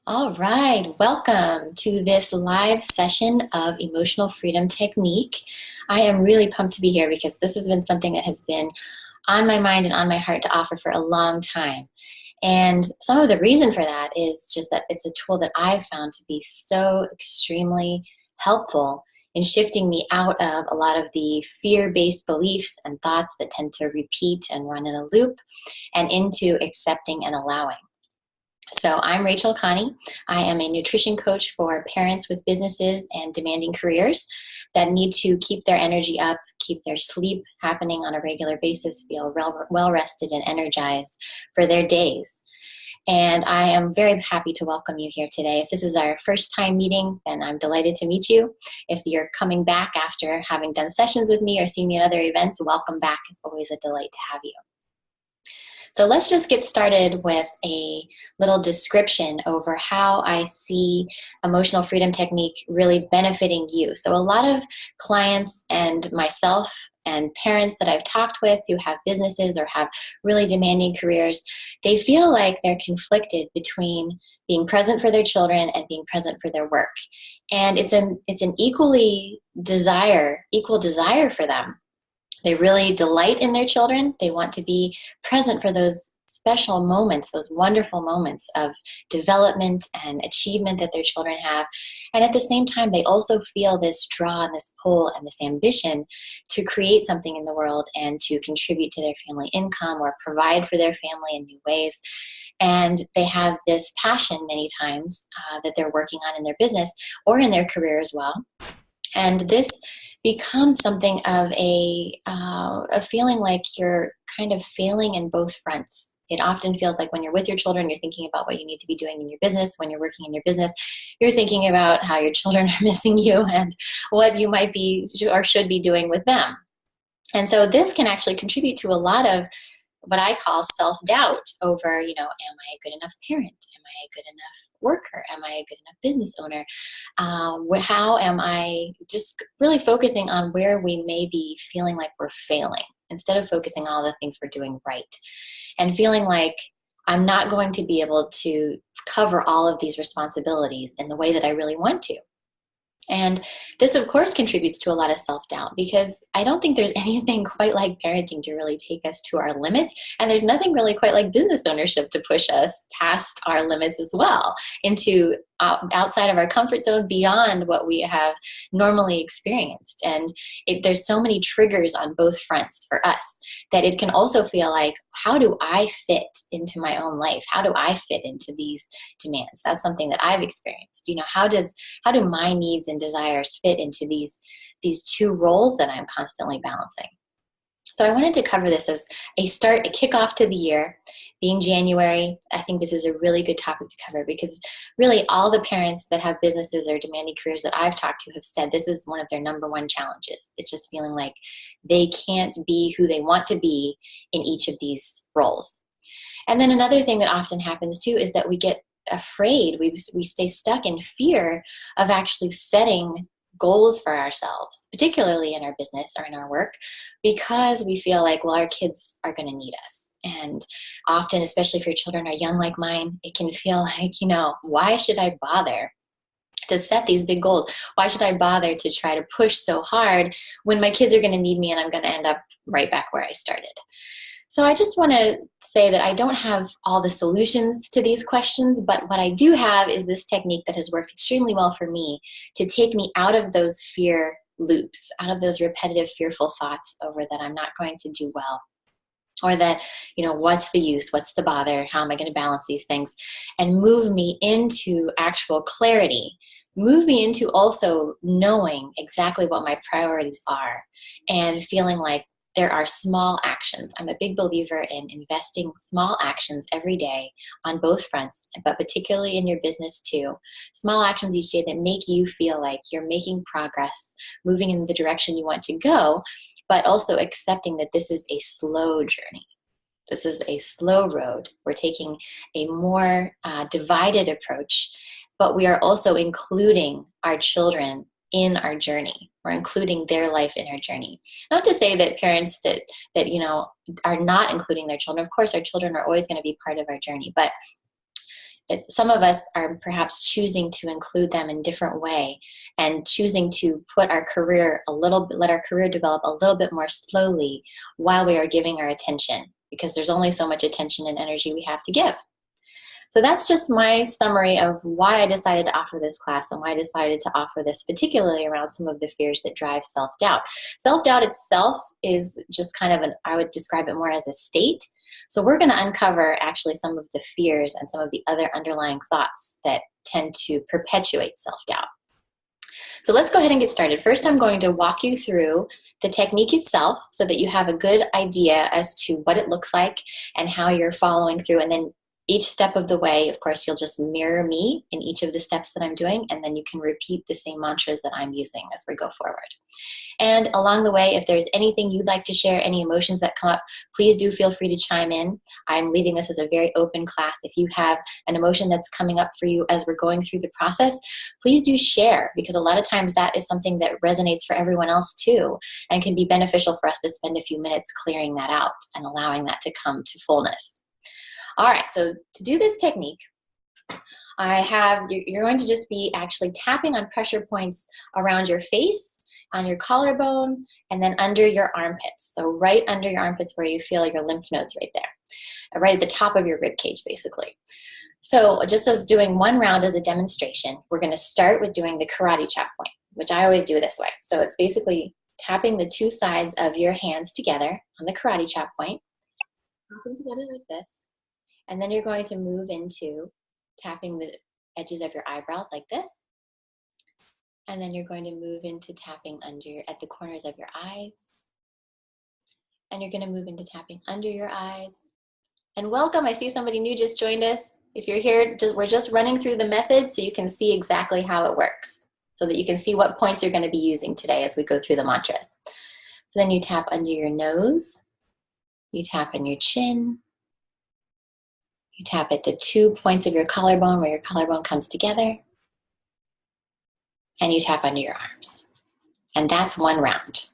All right, welcome to this live session of Emotional Freedom Technique. I am really pumped to be here because this has been something that has been on my mind and on my heart to offer for a long time. And some of the reason for that is just that it's a tool that I've found to be so extremely helpful in shifting me out of a lot of the fear-based beliefs and thoughts that tend to repeat and run in a loop and into accepting and allowing. So I'm Rachel Connie. I am a nutrition coach for parents with businesses and demanding careers that need to keep their energy up, keep their sleep happening on a regular basis, feel well rested and energized for their days. And I am very happy to welcome you here today. If this is our first time meeting, then I'm delighted to meet you. If you're coming back after having done sessions with me or seen me at other events, welcome back. It's always a delight to have you. So let's just get started with a little description over how I see emotional freedom technique really benefiting you. So a lot of clients and myself and parents that I've talked with who have businesses or have really demanding careers, they feel like they're conflicted between being present for their children and being present for their work. And it's an equal desire for them. They really delight in their children. They want to be present for those special moments, those wonderful moments of development and achievement that their children have. And at the same time, they also feel this draw and this pull and this ambition to create something in the world and to contribute to their family income or provide for their family in new ways. And they have this passion many times that they're working on in their business or in their career as well. And this becomes something of a feeling like you're kind of failing in both fronts. It often feels like when you're with your children, you're thinking about what you need to be doing in your business. When you're working in your business, you're thinking about how your children are missing you and what you might be or should be doing with them. And so this can actually contribute to a lot of what I call self-doubt over, am I a good enough parent? Am I a good enough worker? Am I a good enough business owner? How am I just really focusing on where we may be feeling like we're failing instead of focusing on all the things we're doing right and feeling like I'm not going to be able to cover all of these responsibilities in the way that I really want to. And this, of course, contributes to a lot of self-doubt because I don't think there's anything quite like parenting to really take us to our limit. And there's nothing really quite like business ownership to push us past our limits as well, into outside of our comfort zone, beyond what we have normally experienced. And there's so many triggers on both fronts for us that it can also feel like, how do I fit into my own life? How do I fit into these demands? That's something that I've experienced. How do my needs and desires fit into these two roles that I'm constantly balancing? So I wanted to cover this as a kickoff to the year. Being January, I think this is a really good topic to cover because really all the parents that have businesses or demanding careers that I've talked to have said this is one of their number one challenges. It's just feeling like they can't be who they want to be in each of these roles. And then another thing that often happens too is that we get afraid. We stay stuck in fear of actually setting goals for ourselves, particularly in our business or in our work, because we feel like, well, our kids are going to need us. And often, especially if your children are young like mine, it can feel like, why should I bother to set these big goals? Why should I bother to try to push so hard when my kids are going to need me and I'm going to end up right back where I started? So I just want to say that I don't have all the solutions to these questions, but what I do have is this technique that has worked extremely well for me to take me out of those fear loops, out of those repetitive, fearful thoughts over that I'm not going to do well, or that, what's the use, what's the bother, how am I going to balance these things, and move me into actual clarity. Move me into also knowing exactly what my priorities are and feeling like there are small actions. I'm a big believer in investing small actions every day on both fronts, but particularly in your business too. Small actions each day that make you feel like you're making progress, moving in the direction you want to go, but also accepting that this is a slow journey. This is a slow road. We're taking a more divided approach, but we are also including our children in our journey. We're including their life in our journey. Not to say that parents that are not including their children. Of course, our children are always going to be part of our journey, but some of us are perhaps choosing to include them in different way and choosing to put our career let our career develop a little bit more slowly while we are giving our attention, because there's only so much attention and energy we have to give. So that's just my summary of why I decided to offer this class and why I decided to offer this particularly around some of the fears that drive self-doubt. Self-doubt itself is just kind of I would describe it more as a state. So we're going to uncover actually some of the fears and some of the other underlying thoughts that tend to perpetuate self-doubt. So let's go ahead and get started. First, I'm going to walk you through the technique itself so that you have a good idea as to what it looks like and how you're following through. And then each step of the way, of course, you'll just mirror me in each of the steps that I'm doing, and then you can repeat the same mantras that I'm using as we go forward. And along the way, if there's anything you'd like to share, any emotions that come up, please do feel free to chime in. I'm leaving this as a very open class. If you have an emotion that's coming up for you as we're going through the process, please do share, because a lot of times that is something that resonates for everyone else too, and can be beneficial for us to spend a few minutes clearing that out and allowing that to come to fullness. All right, so to do this technique, you're going to just be actually tapping on pressure points around your face, on your collarbone, and then under your armpits. So right under your armpits where you feel your lymph nodes right there, right at the top of your rib cage, basically. So just as doing one round as a demonstration, we're going to start with doing the karate chop point, which I always do this way. So it's basically tapping the two sides of your hands together on the karate chop point, tap them together like this. And then you're going to move into tapping the edges of your eyebrows like this. And then you're going to move into tapping at the corners of your eyes. And you're going to move into tapping under your eyes. And welcome, I see somebody new just joined us. If you're here, we're just running through the method so you can see exactly how it works, so that you can see what points you're going to be using today as we go through the mantras. So then you tap under your nose. You tap on your chin. You tap at the 2 points of your collarbone where your collarbone comes together. And you tap under your arms. And that's one round.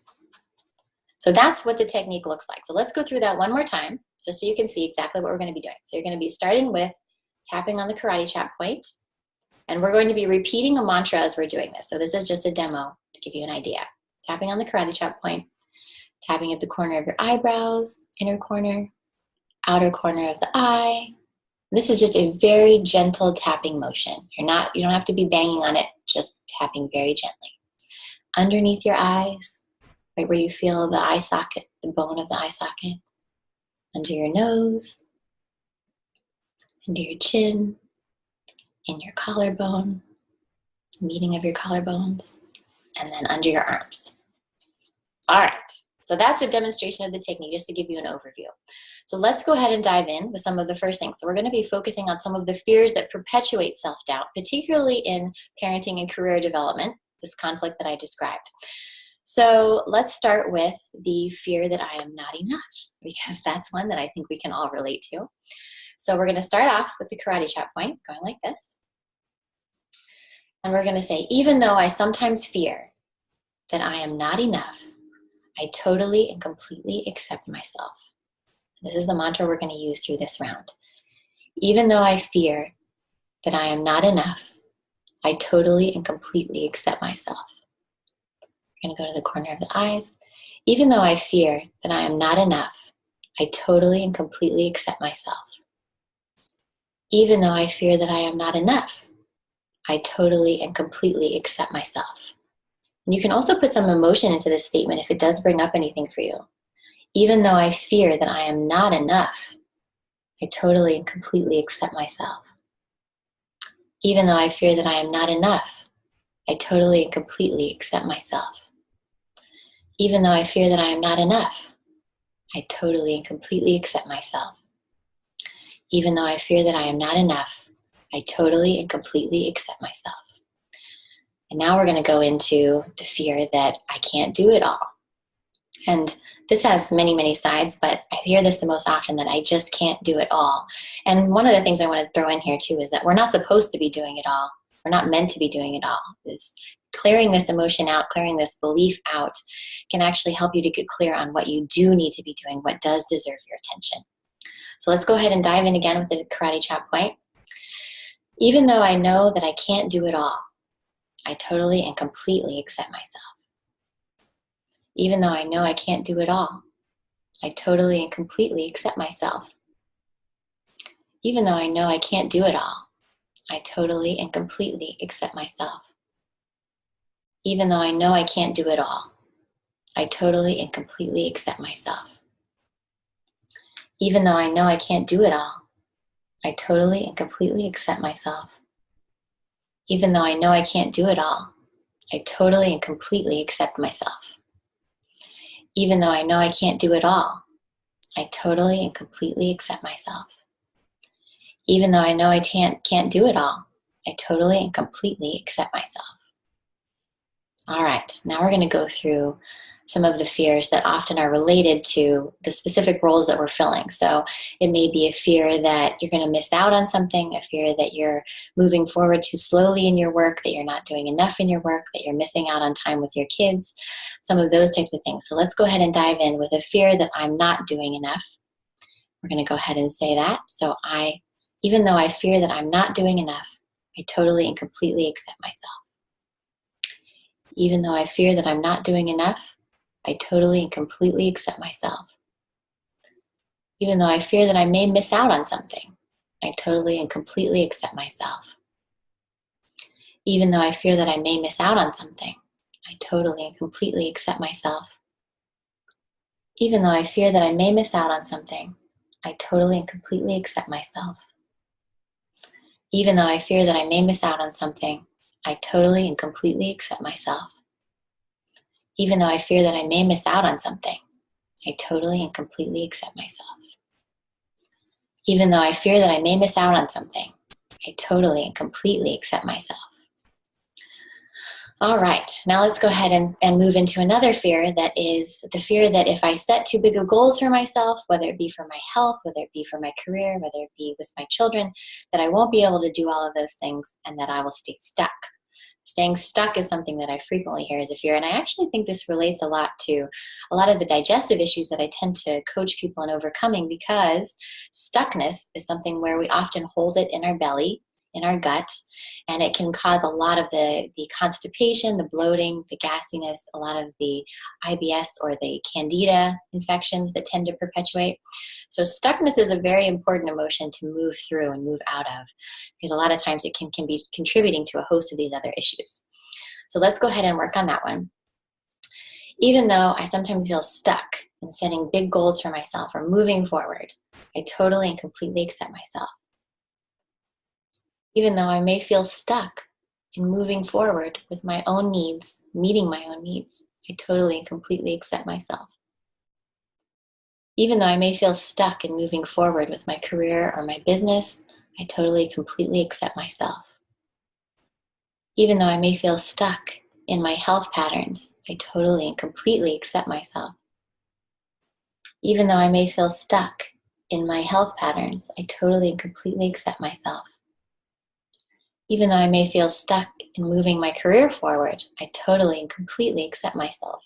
So that's what the technique looks like. So let's go through that one more time, just so you can see exactly what we're going to be doing. So you're going to be starting with tapping on the karate chop point. And we're going to be repeating a mantra as we're doing this. So this is just a demo to give you an idea. Tapping on the karate chop point, tapping at the corner of your eyebrows, inner corner, outer corner of the eye. This is just a very gentle tapping motion. You don't have to be banging on it, just tapping very gently. Underneath your eyes, right where you feel the eye socket, the bone of the eye socket. Under your nose, under your chin, in your collarbone, meeting of your collarbones, and then under your arms. All right, so that's a demonstration of the technique, just to give you an overview. So let's go ahead and dive in with some of the first things. So we're going to be focusing on some of the fears that perpetuate self-doubt, particularly in parenting and career development, this conflict that I described. So let's start with the fear that I am not enough, because that's one that I think we can all relate to. So we're going to start off with the karate chop point, going like this. And we're going to say, even though I sometimes fear that I am not enough, I totally and completely accept myself. This is the mantra we're going to use through this round. Even though I fear that I am not enough, I totally and completely accept myself. We're going to go to the corner of the eyes. Even though I fear that I am not enough, I totally and completely accept myself. Even though I fear that I am not enough, I totally and completely accept myself. And you can also put some emotion into this statement if it does bring up anything for you. Even though I fear that I am not enough, I totally and completely accept myself. Even though I fear that I am not enough, I totally and completely accept myself. Even though I fear that I am not enough, I totally and completely accept myself. Even though I fear that I am not enough, I totally and completely accept myself. And now we're going to go into the fear that I can't do it all. And this has many, many sides, but I hear this the most often, that I just can't do it all. And one of the things I want to throw in here too is that we're not supposed to be doing it all. We're not meant to be doing it all. This clearing this emotion out, clearing this belief out, can actually help you to get clear on what you do need to be doing, what does deserve your attention. So let's go ahead and dive in again with the karate chop point. Even though I know that I can't do it all, I totally and completely accept myself. Even though I know I can't do it all, I totally and completely accept myself. Even though I know I can't do it all, I totally and completely accept myself. Even though I know I can't do it all, I totally and completely accept myself. Even though I know I can't do it all, I totally and completely accept myself. Even though I know I can't do it all, I totally and completely accept myself. Even though I know I can't do it all, I totally and completely accept myself. Even though I know I can't do it all, I totally and completely accept myself. All right, now we're going to go through some of the fears that often are related to the specific roles that we're filling. So it may be a fear that you're going to miss out on something, a fear that you're moving forward too slowly in your work, that you're not doing enough in your work, that you're missing out on time with your kids, some of those types of things. So let's go ahead and dive in with a fear that I'm not doing enough. We're going to go ahead and say that. So even though I fear that I'm not doing enough, I totally and completely accept myself. Even though I fear that I'm not doing enough, I totally and completely accept myself. Even though I fear that I may miss out on something, I totally and completely accept myself. Even though I fear that I may miss out on something, I totally and completely accept myself. Even though I fear that I may miss out on something, I totally and completely accept myself. Even though I fear that I may miss out on something, I totally and completely accept myself. Even though I fear that I may miss out on something, I totally and completely accept myself. Even though I fear that I may miss out on something, I totally and completely accept myself. All right, now let's go ahead and move into another fear, that is the fear that if I set too big of goals for myself, whether it be for my health, whether it be for my career, whether it be with my children, that I won't be able to do all of those things and that I will stay stuck. Staying stuck is something that I frequently hear as a fear, and I actually think this relates a lot to a lot of the digestive issues that I tend to coach people in overcoming, because stuckness is something where we often hold it in our belly, in our gut, and it can cause a lot of the constipation, the bloating, the gassiness, a lot of the IBS or the candida infections that tend to perpetuate. So stuckness is a very important emotion to move through and move out of, because a lot of times it can be contributing to a host of these other issues. So let's go ahead and work on that one. Even though I sometimes feel stuck in setting big goals for myself or moving forward, I totally and completely accept myself. Even though I may feel stuck in moving forward with my own needs, meeting my own needs, I totally and completely accept myself. Even though I may feel stuck in moving forward with my career or my business, I totally and completely accept myself. Even though I may feel stuck in my health patterns, I totally and completely accept myself. Even though I may feel stuck in my health patterns, I totally and completely accept myself. Even though I may feel stuck in moving my career forward, I totally and completely accept myself.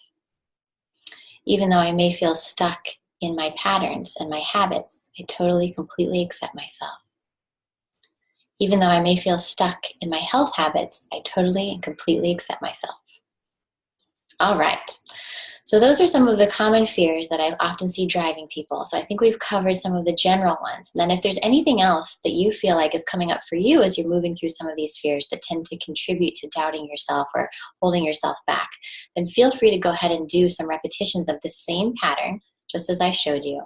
Even though I may feel stuck in my patterns and my habits, I totally and completely accept myself. Even though I may feel stuck in my health habits, I totally and completely accept myself. All right. So those are some of the common fears that I often see driving people. So I think we've covered some of the general ones. And then if there's anything else that you feel like is coming up for you as you're moving through some of these fears that tend to contribute to doubting yourself or holding yourself back, then feel free to go ahead and do some repetitions of the same pattern, just as I showed you,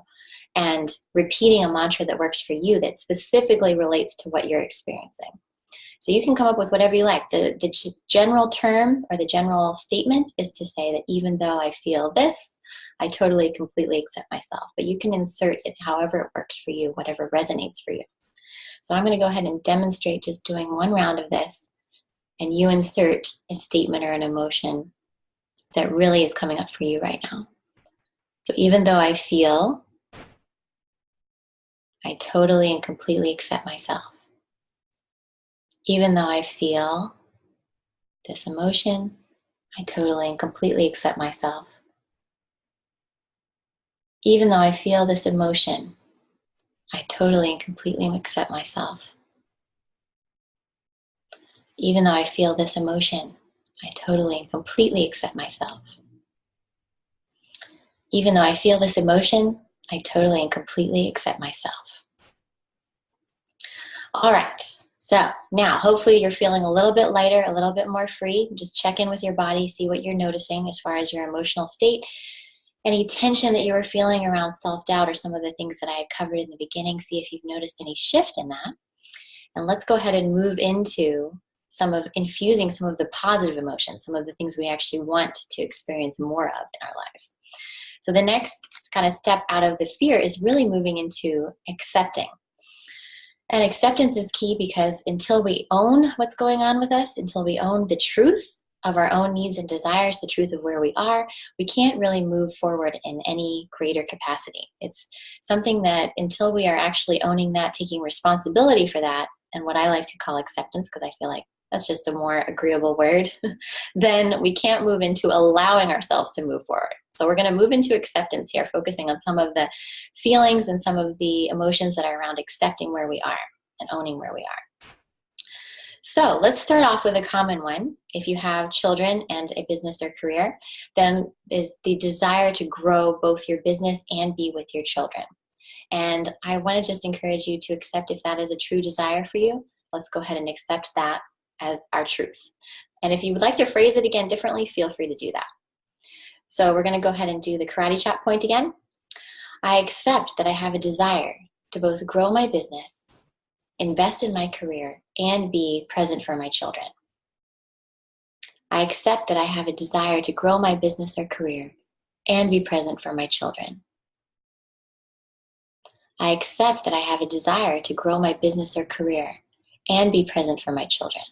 and repeating a mantra that works for you that specifically relates to what you're experiencing. So you can come up with whatever you like. The general term or the general statement is to say that even though I feel this, I totally, completely accept myself. But you can insert it however it works for you, whatever resonates for you. So I'm going to go ahead and demonstrate just doing one round of this, and you insert a statement or an emotion that really is coming up for you right now. So even though I feel, I totally and completely accept myself. Even though I feel this emotion, I totally and completely accept myself. Even though I feel this emotion, I totally and completely accept myself. Even though I feel this emotion, I totally and completely accept myself. Even though I feel this emotion, I totally and completely accept myself. All right, so now hopefully you're feeling a little bit lighter, a little bit more free. Just check in with your body, see what you're noticing as far as your emotional state. Any tension that you were feeling around self-doubt or some of the things that I had covered in the beginning, see if you've noticed any shift in that. And let's go ahead and move into infusing some of the positive emotions, some of the things we actually want to experience more of in our lives. So the next kind of step out of the fear is really moving into accepting. And acceptance is key because until we own what's going on with us, until we own the truth of our own needs and desires, the truth of where we are, we can't really move forward in any greater capacity. It's something that until we are actually owning that, taking responsibility for that, and what I like to call acceptance, because I feel like that's just a more agreeable word, then we can't move into allowing ourselves to move forward. So we're going to move into acceptance here, focusing on some of the feelings and some of the emotions that are around accepting where we are and owning where we are. So let's start off with a common one. If you have children and a business or career, then is the desire to grow both your business and be with your children. And I want to just encourage you to accept if that is a true desire for you. Let's go ahead and accept that as our truth. And if you would like to phrase it again differently, feel free to do that. So we're going to go ahead and do the karate chop point again. I accept that I have a desire to both grow my business, invest in my career, and be present for my children. I accept that I have a desire to grow my business or career and be present for my children. I accept that I have a desire to grow my business or career and be present for my children.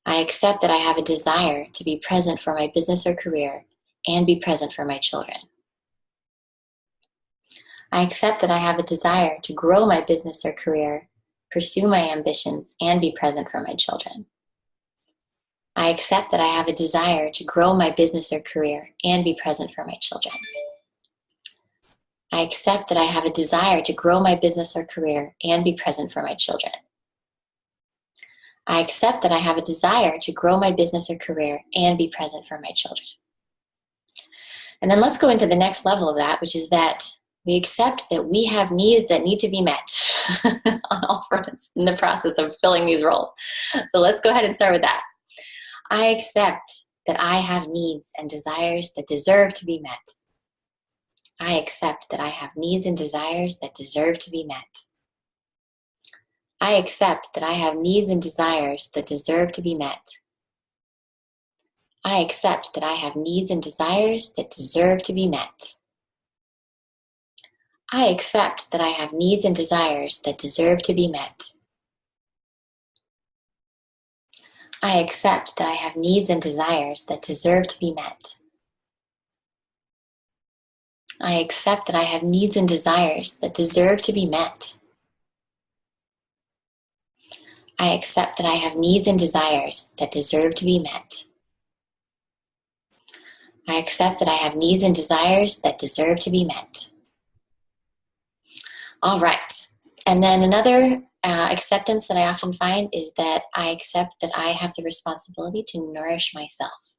I accept that I have a desire to be present for my business or career and be present for my children. I accept that I have a desire to grow my business or career, pursue my ambitions, and be present for my children. I accept that I have a desire to grow my business or career and be present for my children. I accept that I have a desire to grow my business or career and be present for my children. I accept that I have a desire to grow my business or career and be present for my children. And then let's go into the next level of that, which is that we accept that we have needs that need to be met on all fronts in the process of filling these roles. So let's go ahead and start with that. I accept that I have needs and desires that deserve to be met. I accept that I have needs and desires that deserve to be met. I accept that I have needs and desires that deserve to be met. I accept that I have needs and desires that deserve to be met. I accept that I have needs and desires that deserve to be met. I accept that I have needs and desires that deserve to be met. I accept that I have needs and desires that deserve to be met. I accept that I have needs and desires that deserve to be met. I accept that I have needs and desires that deserve to be met. All right. And then another acceptance that I often find is that I accept that I have the responsibility to nourish myself.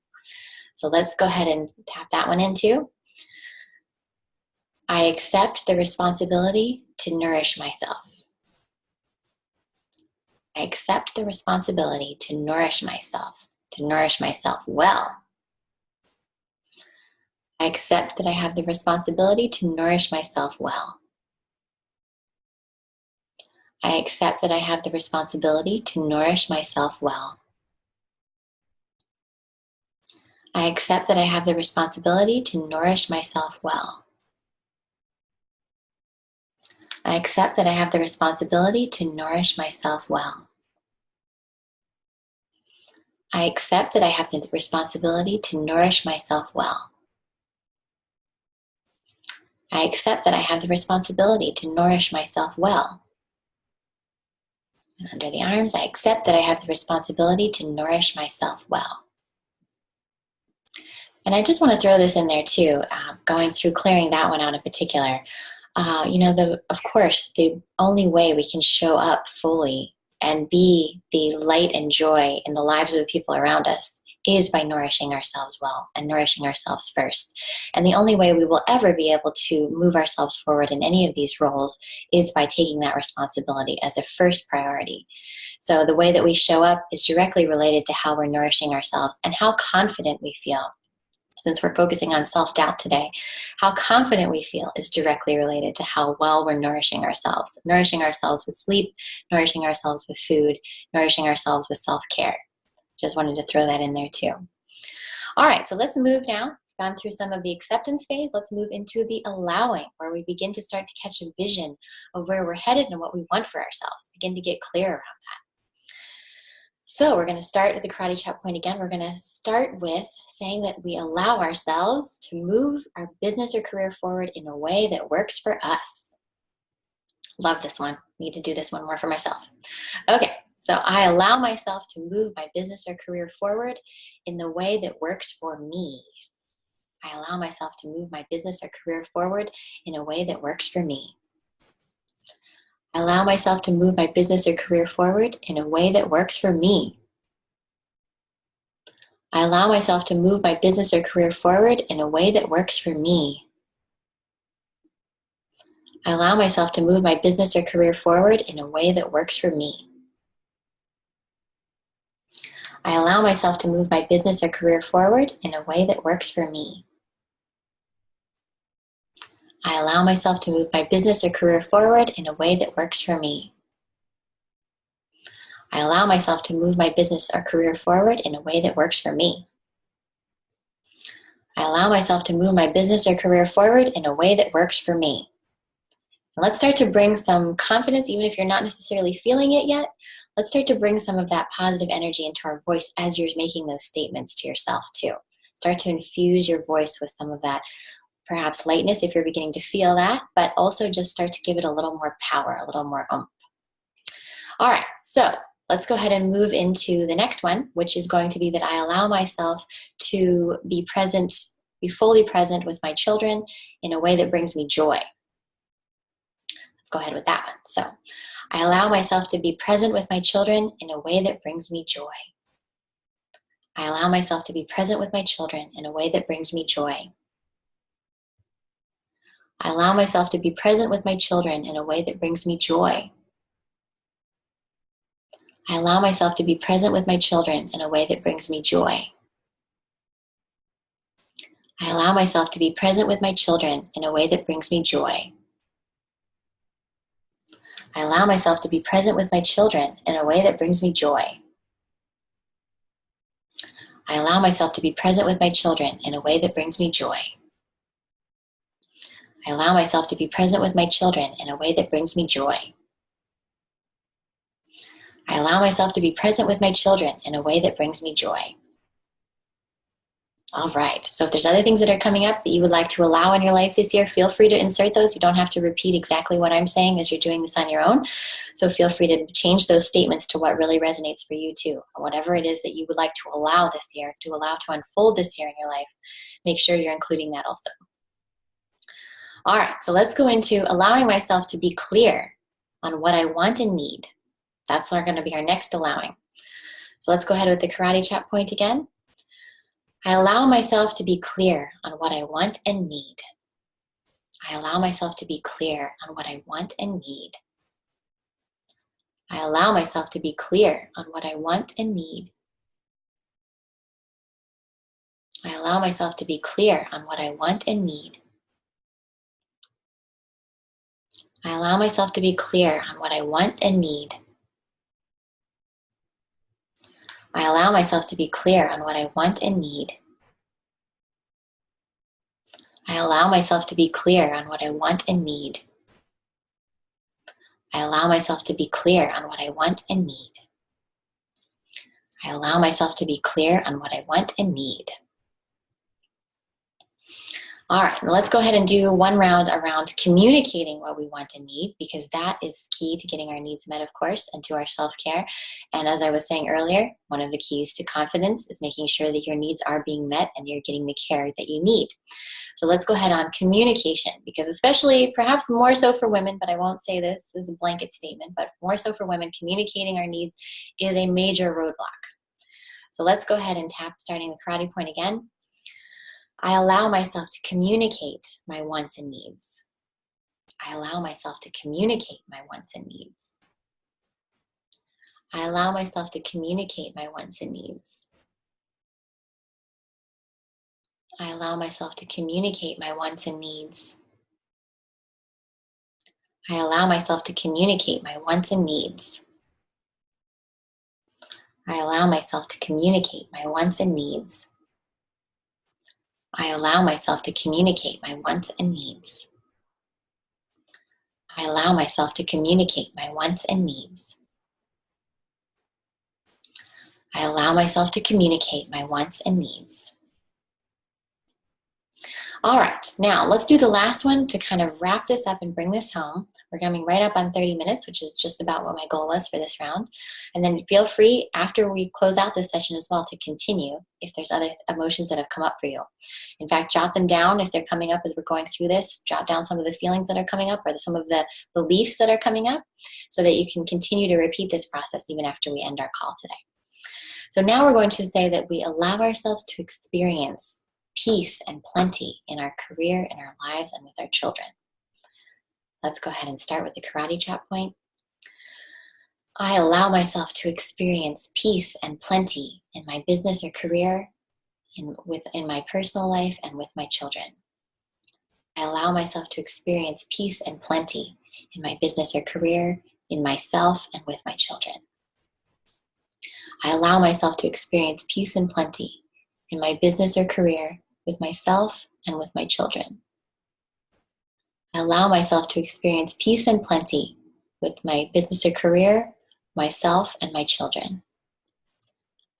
So let's go ahead and tap that one in too. I accept the responsibility to nourish myself. I accept the responsibility to nourish myself well. I accept that I have the responsibility to nourish myself well. I accept that I have the responsibility to nourish myself well. I accept that I have the responsibility to nourish myself well. I accept that I have the responsibility to nourish myself well. I accept that I have the responsibility to nourish myself well. I accept that I have the responsibility to nourish myself well. And under the arms, I accept that I have the responsibility to nourish myself well. And I just want to throw this in there too, going through clearing that one out in particular. Of course, the only way we can show up fully and be the light and joy in the lives of the people around us is by nourishing ourselves well and nourishing ourselves first. And the only way we will ever be able to move ourselves forward in any of these roles is by taking that responsibility as a first priority. So the way that we show up is directly related to how we're nourishing ourselves and how confident we feel. Since we're focusing on self-doubt today, how confident we feel is directly related to how well we're nourishing ourselves with sleep, nourishing ourselves with food, nourishing ourselves with self-care. Just wanted to throw that in there too. All right, so let's move now. Gone through some of the acceptance phase. Let's move into the allowing, where we begin to start to catch a vision of where we're headed and what we want for ourselves. Begin to get clear around that. So we're going to start with the karate chop point again. We're going to start with saying that we allow ourselves to move our business or career forward in a way that works for us. Love this one. Need to do this one more for myself. Okay, so I allow myself to move my business or career forward in the way that works for me. I allow myself to move my business or career forward in a way that works for me. I allow myself to move my business or career forward in a way that works for me. I allow myself to move my business or career forward in a way that works for me. I allow myself to move my business or career forward in a way that works for me. I allow myself to move my business or career forward in a way that works for me. I allow myself to move my business or career forward in a way that works for me. I allow myself to move my business or career forward in a way that works for me. I allow myself to move my business or career forward in a way that works for me. And let's start to bring some confidence, even if you're not necessarily feeling it yet. Let's start to bring some of that positive energy into our voice as you're making those statements to yourself too. Start to infuse your voice with some of that perhaps lightness if you're beginning to feel that, but also just start to give it a little more power, a little more oomph. All right, so let's go ahead and move into the next one, which is going to be that I allow myself to be present, be fully present with my children in a way that brings me joy. Let's go ahead with that one. So I allow myself to be present with my children in a way that brings me joy. I allow myself to be present with my children in a way that brings me joy. I allow myself to be present with my children in a way that brings me joy. I allow myself to be present with my children in a way that brings me joy. I allow myself to be present with my children in a way that brings me joy. I allow myself to be present with my children in a way that brings me joy. I allow myself to be present with my children in a way that brings me joy. I allow myself to be present with my children in a way that brings me joy. I allow myself to be present with my children in a way that brings me joy. All right, so if there's other things that are coming up that you would like to allow in your life this year, feel free to insert those. You don't have to repeat exactly what I'm saying as you're doing this on your own. So feel free to change those statements to what really resonates for you too. Whatever it is that you would like to allow this year, to allow to unfold this year in your life, make sure you're including that also. All right, so let's go into allowing myself to be clear on what I want and need. That's going to be our next allowing. So let's go ahead with the karate chop point again. I allow myself to be clear on what I want and need. I allow myself to be clear on what I want and need. I allow myself to be clear on what I want and need. I allow myself to be clear on what I want and need. I allow myself to be clear on what I want and need. I allow myself to be clear on what I want and need. I allow myself to be clear on what I want and need. I allow myself to be clear on what I want and need. I allow myself to be clear on what I want and need. All right, now let's go ahead and do one round around communicating what we want and need, because that is key to getting our needs met, of course, and to our self-care. And as I was saying earlier, one of the keys to confidence is making sure that your needs are being met and you're getting the care that you need. So let's go ahead on communication, because especially, perhaps more so for women, but I won't say this as a blanket statement, but more so for women, communicating our needs is a major roadblock. So let's go ahead and tap, starting the karate point again. I allow myself to communicate my wants and needs. I allow myself to communicate my wants and needs. I allow myself to communicate my wants and needs. I allow myself to communicate my wants and needs. I allow myself to communicate my wants and needs. I allow myself to communicate my wants and needs. I allow myself to communicate my wants and needs. I allow myself to communicate my wants and needs. I allow myself to communicate my wants and needs. All right, now let's do the last one to kind of wrap this up and bring this home. We're coming right up on 30 minutes, which is just about what my goal was for this round. And then feel free, after we close out this session as well, to continue if there's other emotions that have come up for you. In fact, jot them down if they're coming up as we're going through this. Jot down some of the feelings that are coming up or some of the beliefs that are coming up so that you can continue to repeat this process even after we end our call today. So now we're going to say that we allow ourselves to experience peace and plenty in our career, in our lives, and with our children. Let's go ahead and start with the karate chop point. I allow myself to experience peace and plenty in my business or career, in my personal life, and with my children. I allow myself to experience peace and plenty in my business or career, in myself, and with my children. I allow myself to experience peace and plenty in my business or career, with myself, and with my children. I allow myself to experience peace and plenty with my business or career, myself, and my children.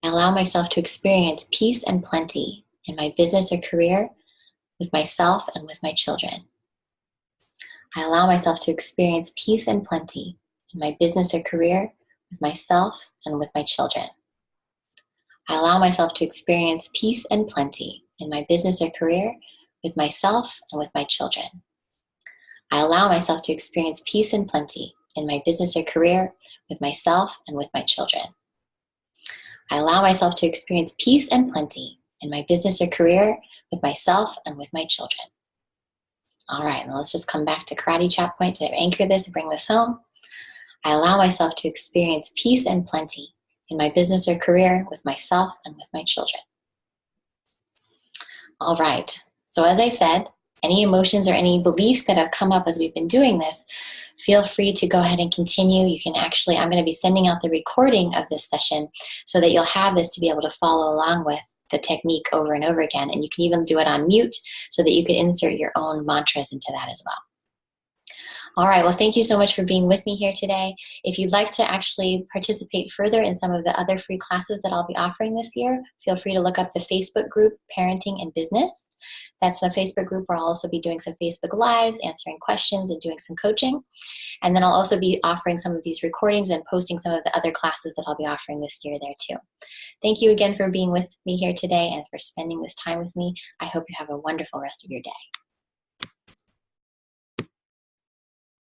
I allow myself to experience peace and plenty in my business or career, with myself, and with my children. I allow myself to experience peace and plenty in my business or career, with myself, and with my children. I allow myself to experience peace and plenty in my business or career, with myself, and with my children. I allow myself to experience peace and plenty in my business or career, with myself, and with my children. I allow myself to experience peace and plenty in my business or career, with myself, and with my children. All right, now let's just come back to karate chop point to anchor this and bring this home. I allow myself to experience peace and plenty in my business or career, with myself, and with my children. All right, so as I said, any emotions or any beliefs that have come up as we've been doing this, feel free to go ahead and continue. You can actually, I'm going to be sending out the recording of this session so that you'll have this to be able to follow along with the technique over and over again. And you can even do it on mute so that you can insert your own mantras into that as well. All right, well, thank you so much for being with me here today. If you'd like to actually participate further in some of the other free classes that I'll be offering this year, feel free to look up the Facebook group, Parenting and Business. That's the Facebook group where I'll also be doing some Facebook Lives, answering questions, and doing some coaching. And then I'll also be offering some of these recordings and posting some of the other classes that I'll be offering this year there too. Thank you again for being with me here today and for spending this time with me. I hope you have a wonderful rest of your day.